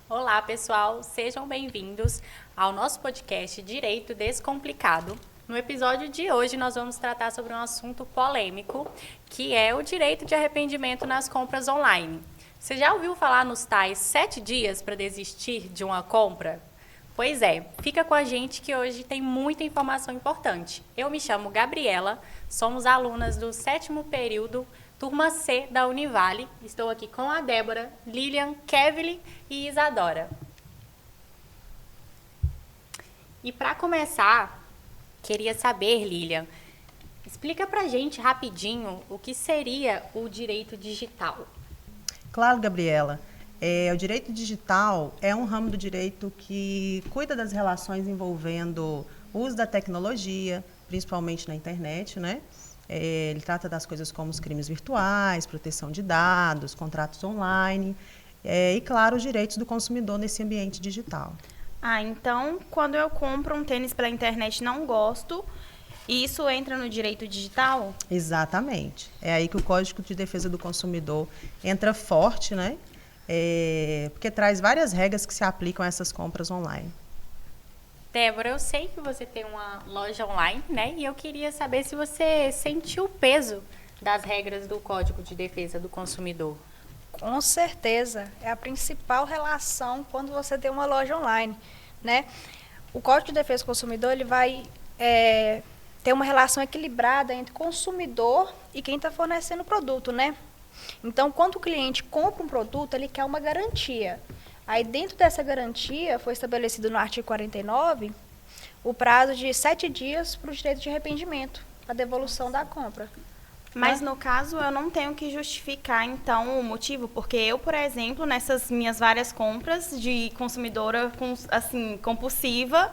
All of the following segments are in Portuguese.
Olá, pessoal, sejam bem-vindos ao nosso podcast Direito Descomplicado. No episódio de hoje, nós vamos tratar sobre um assunto polêmico, que é o direito de arrependimento nas compras online. Você já ouviu falar nos tais 7 dias para desistir de uma compra? Pois é, fica com a gente que hoje tem muita informação importante. Eu me chamo Gabriela, somos alunas do 7º período, turma C da Univale. Estou aqui com a Débora, Lilian, Kevin e Isadora. E para começar, queria saber, Lilian, explica pra gente rapidinho o que seria o direito digital. Claro, Gabriela. O direito digital é um ramo do direito que cuida das relações envolvendo o uso da tecnologia, principalmente na internet, né? Ele trata das coisas como os crimes virtuais, proteção de dados, contratos online e, claro, os direitos do consumidor nesse ambiente digital. Então, quando eu compro um tênis pela internet e não gosto, isso entra no direito digital? Exatamente. É aí que o Código de Defesa do Consumidor entra forte, né? Porque traz várias regras que se aplicam a essas compras online. Débora, eu sei que você tem uma loja online, né? E eu queria saber se você sentiu o peso das regras do Código de Defesa do Consumidor. Com certeza, é a principal relação quando você tem uma loja online, né? O Código de Defesa do Consumidor ele vai ter uma relação equilibrada entre consumidor e quem está fornecendo o produto, né? Então, quando o cliente compra um produto, ele quer uma garantia. Aí, dentro dessa garantia, foi estabelecido no artigo 49 o prazo de 7 dias para o direito de arrependimento, a devolução da compra. Mas, no caso, eu não tenho que justificar, então, o motivo, porque eu, por exemplo, nessas minhas várias compras de consumidora, assim, compulsiva,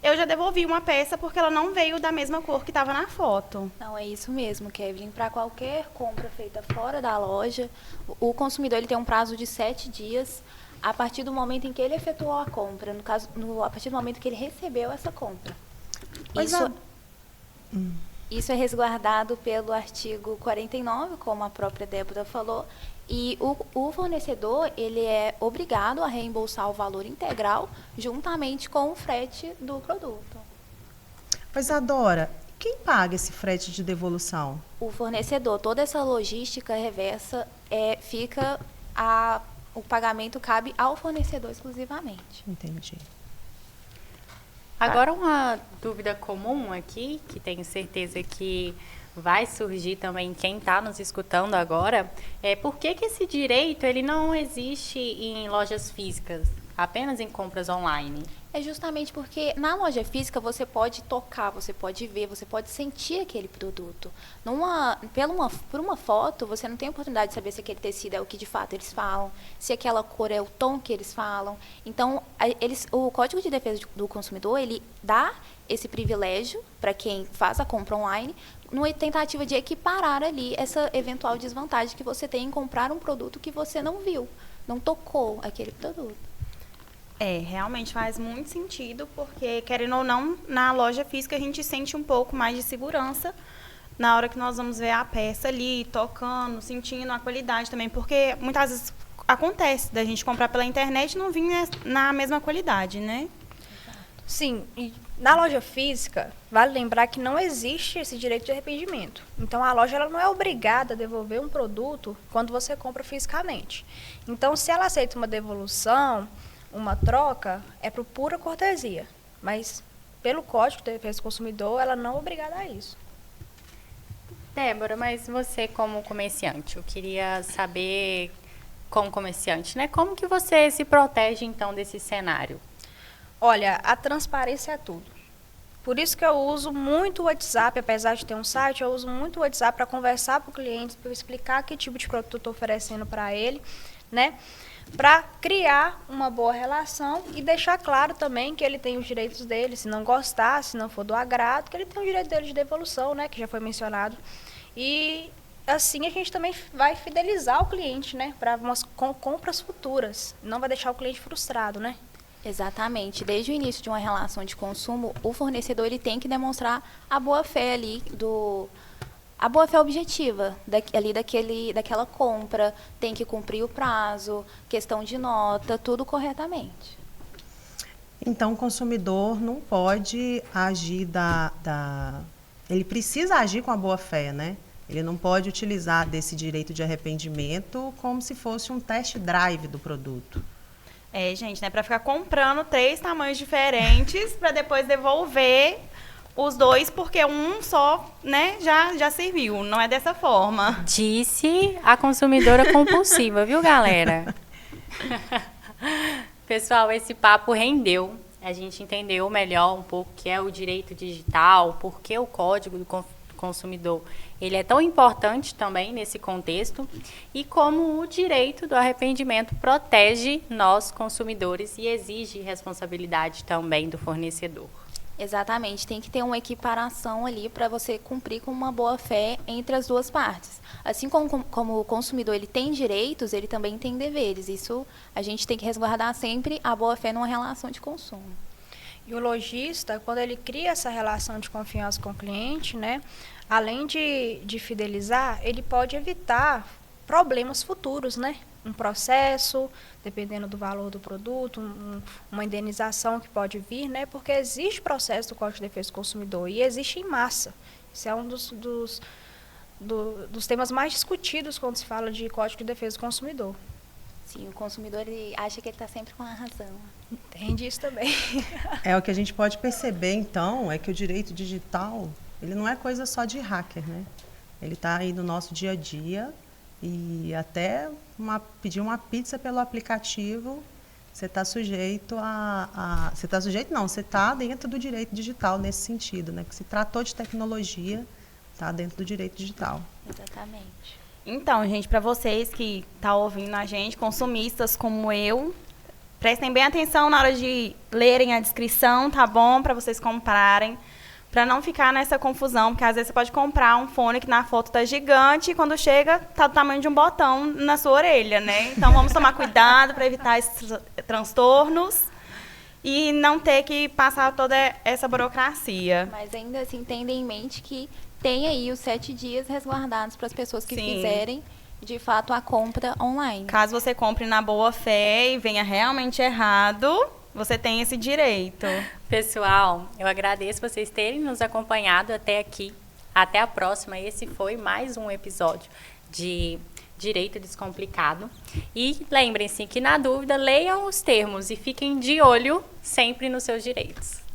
eu já devolvi uma peça porque ela não veio da mesma cor que estava na foto. Não, é isso mesmo, Kevin. Para qualquer compra feita fora da loja, o consumidor ele tem um prazo de 7 dias a partir do momento em que ele efetuou a compra, no caso, a partir do momento que ele recebeu essa compra. Isso é resguardado pelo artigo 49, como a própria Débora falou, e o fornecedor ele é obrigado a reembolsar o valor integral juntamente com o frete do produto. Pois, Adora, quem paga esse frete de devolução? O fornecedor, toda essa logística reversa, o pagamento cabe ao fornecedor exclusivamente. Entendi. Agora, uma dúvida comum aqui, que tenho certeza que vai surgir também quem está nos escutando agora, é por que esse direito ele não existe em lojas físicas, apenas em compras online? É justamente porque na loja física você pode tocar, você pode ver, você pode sentir aquele produto. Por uma foto, você não tem a oportunidade de saber se aquele tecido é o que de fato eles falam, se aquela cor é o tom que eles falam. Então, o Código de Defesa do Consumidor, ele dá esse privilégio para quem faz a compra online, numa tentativa de equiparar ali essa eventual desvantagem que você tem em comprar um produto que você não viu, não tocou aquele produto. Realmente faz muito sentido, porque, querendo ou não, na loja física a gente sente um pouco mais de segurança na hora que nós vamos ver a peça ali, tocando, sentindo a qualidade também, porque muitas vezes acontece da gente comprar pela internet e não vir na mesma qualidade, né? Sim, e na loja física, vale lembrar que não existe esse direito de arrependimento. Então, a loja ela não é obrigada a devolver um produto quando você compra fisicamente. Então, se ela aceita uma devolução, uma troca, é por pura cortesia. Mas, pelo Código de Defesa do Consumidor, ela não é obrigada a isso. Débora, mas você como comerciante, eu queria saber, como comerciante, né? Como que você se protege, então, desse cenário? Olha, a transparência é tudo. Por isso que eu uso muito o WhatsApp, apesar de ter um site, eu uso muito o WhatsApp para conversar com o cliente, para explicar que tipo de produto eu estou oferecendo para ele, né? Para criar uma boa relação e deixar claro também que ele tem os direitos dele, se não gostar, se não for do agrado, que ele tem o direito dele de devolução, né, que já foi mencionado. E assim a gente também vai fidelizar o cliente, né, para umas compras futuras, não vai deixar o cliente frustrado, né? Exatamente. Desde o início de uma relação de consumo, o fornecedor ele tem que demonstrar a boa-fé ali a boa-fé objetiva daquela compra, tem que cumprir o prazo, questão de nota, tudo corretamente. Então, o consumidor não pode agir ele precisa agir com a boa-fé, né? Ele não pode utilizar desse direito de arrependimento como se fosse um test drive do produto. Gente, né? Para ficar comprando 3 tamanhos diferentes para depois devolver os 2, porque um só, né, já serviu. Não é dessa forma. Disse a consumidora compulsiva, viu, galera? Pessoal, esse papo rendeu. A gente entendeu melhor um pouco o que é o direito digital, por que o Código do Consumidor ele é tão importante também nesse contexto e como o direito do arrependimento protege nós consumidores e exige responsabilidade também do fornecedor. Exatamente, tem que ter uma equiparação ali para você cumprir com uma boa-fé entre as duas partes. Assim como o consumidor ele tem direitos, ele também tem deveres. Isso a gente tem que resguardar sempre a boa-fé numa relação de consumo. E o lojista, quando ele cria essa relação de confiança com o cliente, né, além de fidelizar, ele pode evitar problemas futuros, né? Um processo, dependendo do valor do produto, uma indenização que pode vir, né? Porque existe processo do Código de Defesa do Consumidor e existe em massa. Isso é um dos temas mais discutidos quando se fala de Código de Defesa do Consumidor. Sim, o consumidor ele acha que ele está sempre com a razão. Entende isso também. O que a gente pode perceber, então, é que o direito digital, ele não é coisa só de hacker, né? Ele está aí no nosso dia a dia e até pedir uma pizza pelo aplicativo, você está sujeito você está sujeito não, você está dentro do direito digital nesse sentido, né? Que se tratou de tecnologia, está dentro do direito digital. Exatamente. Então, gente, para vocês que estão ouvindo a gente, consumistas como eu, prestem bem atenção na hora de lerem a descrição, tá bom? Para vocês comprarem, para não ficar nessa confusão, porque às vezes você pode comprar um fone que na foto tá gigante e quando chega tá do tamanho de um botão na sua orelha, né? Então vamos tomar cuidado para evitar esses transtornos e não ter que passar toda essa burocracia. Mas ainda assim, tendo em mente que tem aí os 7 dias resguardados para as pessoas que Sim. fizerem, de fato, a compra online. Caso você compre na boa fé e venha realmente errado, você tem esse direito. Pessoal, eu agradeço vocês terem nos acompanhado até aqui. Até a próxima. Esse foi mais um episódio de Direito Descomplicado. E lembrem-se que, na dúvida, leiam os termos e fiquem de olho sempre nos seus direitos.